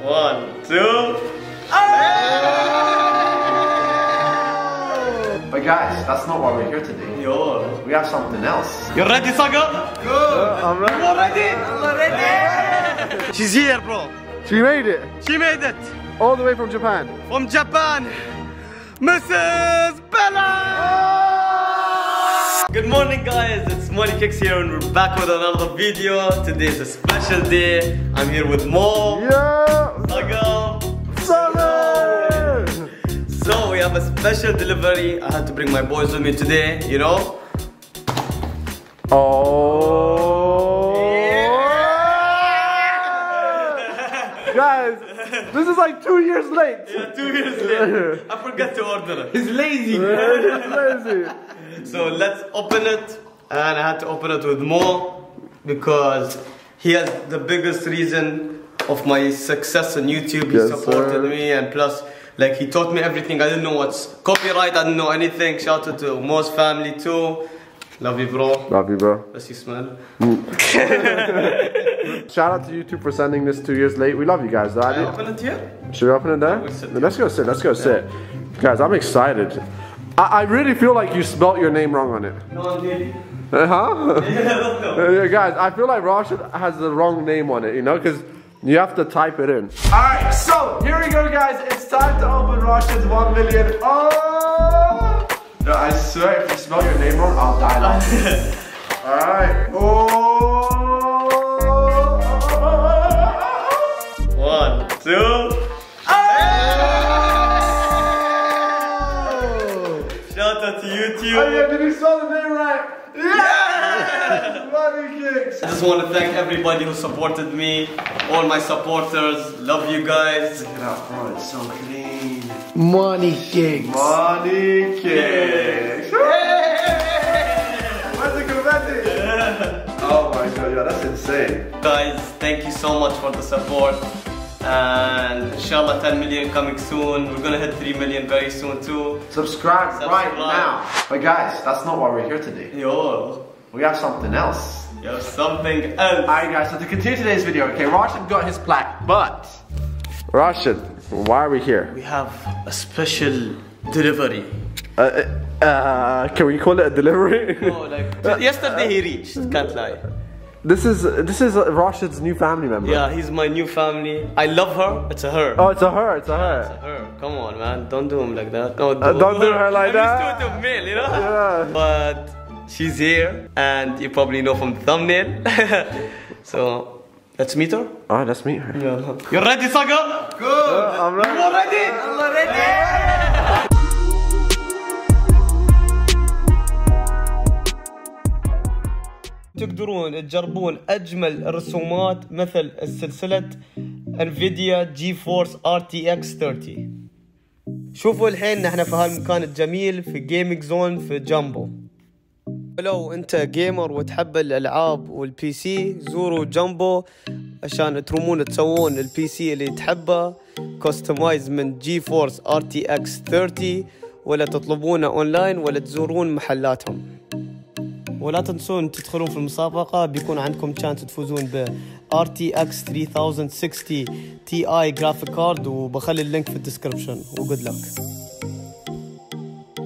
1, 2. But guys, that's not why we're here today. Yo. We have something else. You ready, Saga? Good. I'm ready. I'm ready. She's here, bro. She made it. She made it. All the way from Japan. From Japan, Mrs. Bella. Good morning, guys. It's Money Kicks here, and we're back with another video. Today is a special day. I'm here with Mo. Yeah. Saga. Saga. So we have a special delivery. I had to bring my boys with me today, you know. Oh. Yeah. Guys, this is like 2 years late. Yeah, 2 years later. I forgot to order it. He's lazy. He's lazy. So let's open it. And I had to open it with Mo because he has the biggest reason of my success on YouTube. He supported me, and plus, like, he taught me everything. I didn't know what's copyright. I didn't know anything. Shout out to Mo's family too. Love you, bro. Love you, bro. Does he smell? Shout out to YouTube for sending this 2 years late. We love you guys. Can I open it here? Should we open it there? Let's go sit. Let's go sit. Guys, I'm excited. I really feel like you spelt your name wrong on it. No, really. Huh? Yeah, guys, I feel like Rashid has the wrong name on it, you know, because you have to type it in. Alright, so here we go, guys. It's time to open Rashid's 1 million. Oh! No, I swear, if you spell your name wrong, I'll die laughing. Alright. Oh! 1, 2. Shout out to YouTube. Oh yeah, did you spell the name right? Yeah! Money Kicks. I just want to thank everybody who supported me, all my supporters. Love you guys. Look it up, bro. It's so clean. Money Kicks. Money Kicks. Where's the confetti? Oh my god, yeah, that's insane. Guys, thank you so much for the support. And inshallah 10 million coming soon. We're gonna hit 3 million very soon too. Subscribe right now. But guys, that's not why we're here today. Yo. We have something else. You have something else. Alright guys, so to continue today's video, okay, Rashid got his plaque, but Rashid, why are we here? We have a special delivery. Can we call it a delivery? Oh, like yesterday he reached, can't lie. This is Rashid's new family member. Yeah, he's my new family. I love her. It's a her. Oh, it's a her. It's a her. It's a her. Come on, man. Don't do him like that. No, don't do her like that. I'm used to a male, you know? Yeah. But she's here, and you probably know from the thumbnail. So, let's meet her. Oh, let's meet her. Yeah. You ready, Saga? Good. I'm ready. You ready? I'm ready. تقدرون تجربون أجمل الرسومات مثل السلسلة انفيديا جي فورس RTX 30. شوفوا الحين نحن في هالمكان الجميل في جيمنج زون في جامبو. لو انت جيمر وتحب الالعاب والبي سي زوروا جامبو عشان ترومون تسوون البي سي اللي تحبه كوستمايز من جي فورس RTX 30 ولا تطلبونه اونلاين ولا تزورون محلاتهم. ولا تنسون تدخلون في المسابقة بيكون عندكم chance تفوزون ب RTX 3060 Ti graphic card وبخلي اللينك في الديسكربشن و good luck.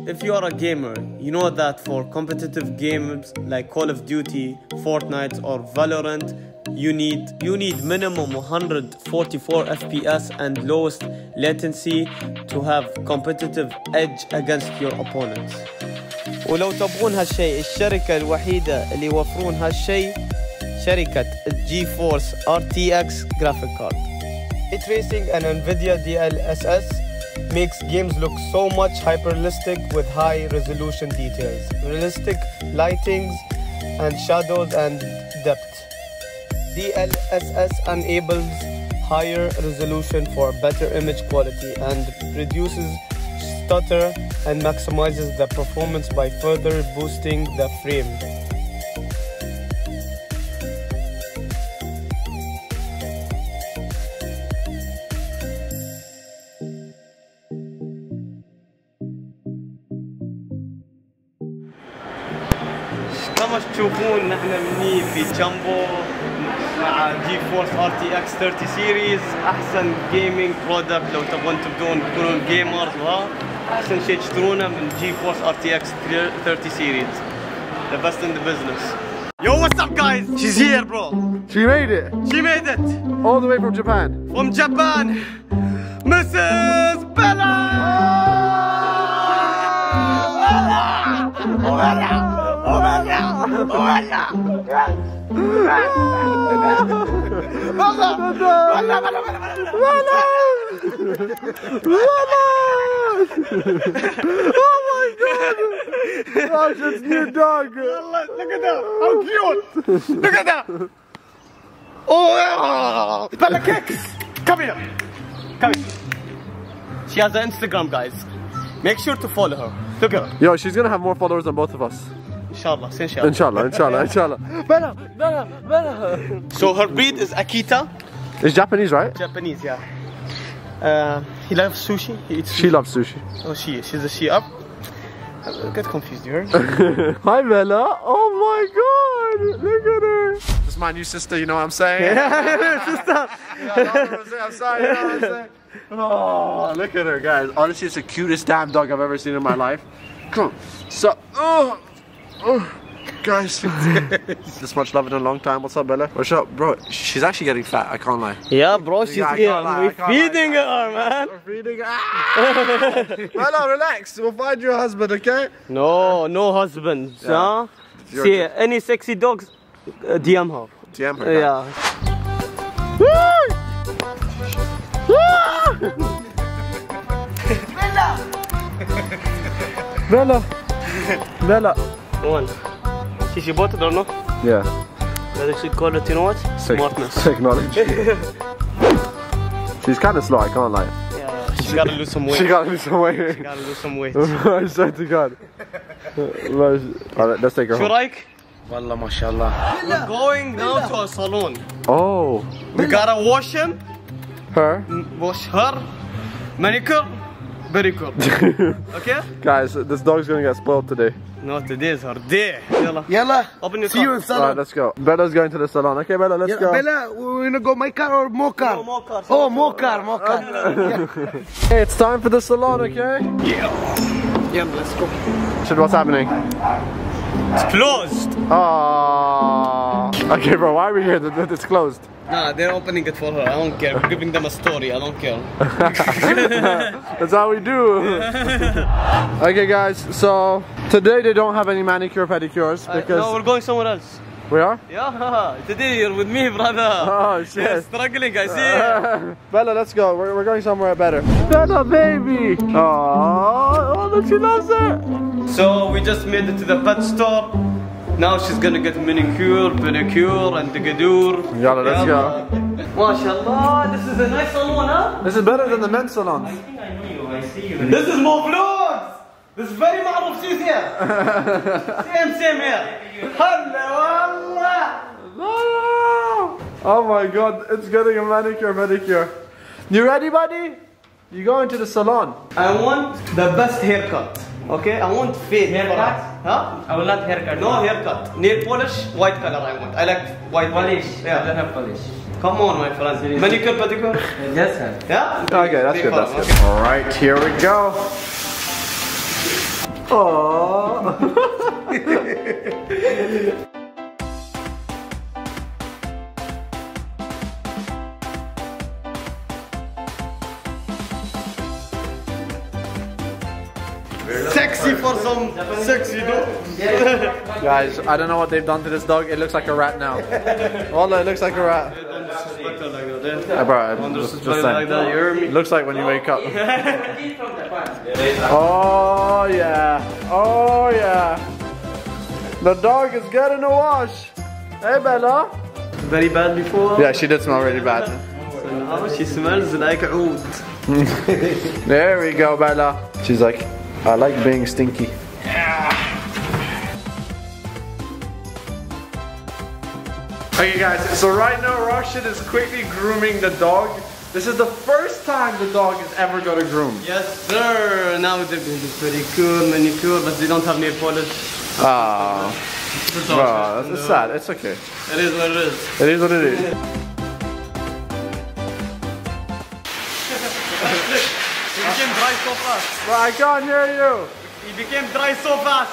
If you are a gamer, you know that for competitive games like Call of Duty, Fortnite or Valorant, you need minimum 144 FPS and lowest latency to have competitive edge against your opponents. ولو تبغون هالشيء الشركة الوحيدة اللي يوفرون هالشيء شركة جي فورس RTX graphic card. Ray tracing and NVIDIA DLSS makes games look so much hyper-realistic with high resolution details, realistic lightings and shadows and depth. DLSS enables higher resolution for better image quality and reduces stutter and maximizes the performance by further boosting the frame. كما تشوفون نحن مني في جامبو مع GeForce RTX 30 series. أحسن جيمنج برودكت لو تبغون تكونون جيمرز أحسن شيء تشترونه من GeForce RTX 30 series. The best in the business. Yo, what's up, guys? She's here, bro. She made it. She made it. All the way from Japan. From Japan, Mrs. Bella. Oh my god! Gosh, it's new dog. Look at that! How cute! Look at that! Oh, Bella Kicks! Come here! Come here! She has an Instagram, guys. Make sure to follow her. Look at her. Yo, she's gonna have more followers than both of us. Inshallah, inshallah. Inshallah, inshallah, inshallah. Bella, Bella, Bella. So her breed is Akita. It's Japanese, right? Japanese, yeah. He loves sushi. He eats She loves sushi. Oh, she's a she up. I get confused here. Hi, Bella. Oh my god. Look at her. This is my new sister, you know what I'm saying? Sister. I'm sorry, you know what I'm saying? Oh, look at her, guys. Honestly, it's the cutest damn dog I've ever seen in my life. Come on. So, guys. This much love in a long time. What's up, Bella? What's up, bro? She's actually getting fat, I can't lie. Yeah, bro, she's Yeah, I here. can't lie, I We're can't feeding lie. her, man. We're feeding her. Bella, relax. We'll find you a husband, okay? No husband. Yeah. Huh? Your See, turn. any sexy dogs, DM her. DM her. Yeah. Bella. Bella. One. She bought it or no? Yeah. They should call it, you know what? Smartness. Technology. She's kind of slow, I can't lie. Yeah, she gotta lose some weight. She gotta lose some weight. She gotta lose some weight. I swear to God. Alright, let's take her شو home. رايك? والله ما شاء الله. We're going now to a salon. Oh. We gotta wash him, Her? wash her, manicure, pedicure. Okay? Guys, this dog's gonna get spoiled today. No, today is her day. يلا. يلا. Open your See you car. in Alright, salon. let's go. Bella's going to the salon. Okay, Bella, let's go. Bella, we're gonna go my car or more car? No, more car. Oh, more car, more car. Hey, it's time for the salon, okay? Yeah, let's go. Shit, what's happening? It's closed. Oh. Okay, bro, why are we here? It's closed. Nah, they're opening it for her. I don't care. We're giving them a story. I don't care. That's how we do. Okay, guys, so today they don't have any manicure pedicures because No, we're going somewhere else. we are? Yeah, today you're with me, brother. Oh You're shit. struggling, I see. Bella, let's go. We're going somewhere better. Bella, baby. Oh, look, she loves it. So we just made it to the pet store. Now she's gonna get manicure, pedicure, and digadour. Yalla, let's go. MashaAllah, this is a nice salon, huh? This is better than the men's salons. I think I know you. I see you. This is more vlogs. This is very معروف. She's here. Same here. Hello, Allah. Oh my god, it's getting a manicure, pedicure. You ready, buddy? You going to the salon? I want the best haircut. Okay, I want fade haircut. Huh? I will not haircut. No haircut. Nail polish, white color. I want. I like white Polish. Yeah. I don't have polish. Come on, my friend. Manicure, pedicure. Yes, sir. Yeah. Okay, that's good, that's good. All right, here we go. Oh. Sexy for some sexy dog. Guys, I don't know what they've done to this dog. It looks like a rat now. Wallah, it looks like a rat. Don't disrespect her like that. Hey, bro, Don't just disrespect her like that. You hear me? It looks like when you wake up. Oh yeah. Oh yeah. The dog is getting a wash. Hey Bella. Very bad before. Yeah, she did smell really bad. So now she smells like oud. There we go, Bella. She's like, I like being stinky. Okay guys, so right now Rashid is quickly grooming the dog. This is the first time the dog is ever gonna groom. Yes, sir. Now they're going to pedicure, manicure, but they don't have nail polish. Ah. Bro, it's sad. It's okay. It is what it is. It is what it is. He became dry so fast. Bro, I can't hear you. He became dry so fast.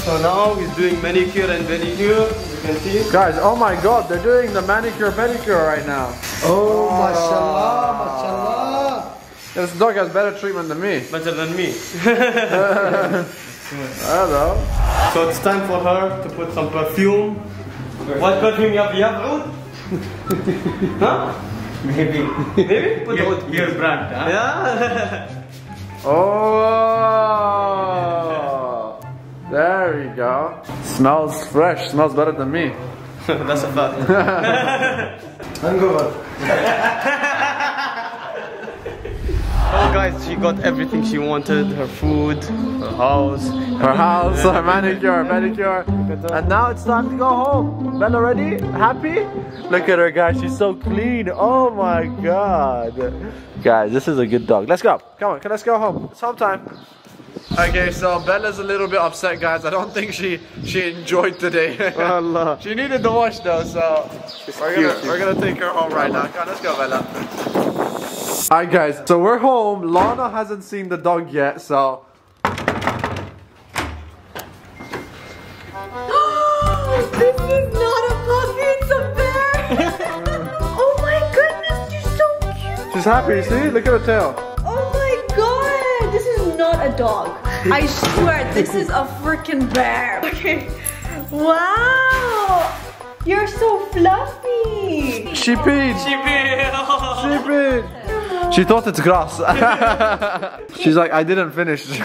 So now he's doing manicure and pedicure. You can see. Guys, oh my god, they're doing the manicure pedicure right now. Oh, mashallah, mashallah. This dog has better treatment than me. Better than me. Hello. So it's time for her to put some perfume. What perfume you have? Oud? Huh? Maybe. Maybe? Put oud. Your brand, huh? Yeah. Oh, there we go. Smells fresh. Smells better than me. That's a fact. Hangover. Oh guys, she got everything she wanted. Her food, her house. Her manicure, pedicure. And now it's time to go home. Bella ready? Happy? Look at her, guys. She's so clean. Oh my god. Guys, this is a good dog. Let's go. Come on, let's go home. It's home time. Okay, so Bella's a little bit upset, guys. I don't think she enjoyed today. Allah. She needed the wash though, so we're gonna take her home right now. Come on, let's go, Bella. Alright guys, so we're home. Lana hasn't seen the dog yet, so This is not a puppy, it's a bear! Oh my goodness, you're so cute! she's happy, see? Look at her tail. Oh my god! This is not a dog. I swear, this is a freaking bear. Okay. Wow! You're so fluffy! She peed. She peed. She thought it's grass. She's like, I didn't finish. She's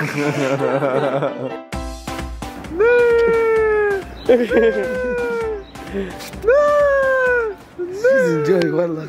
enjoying wallah.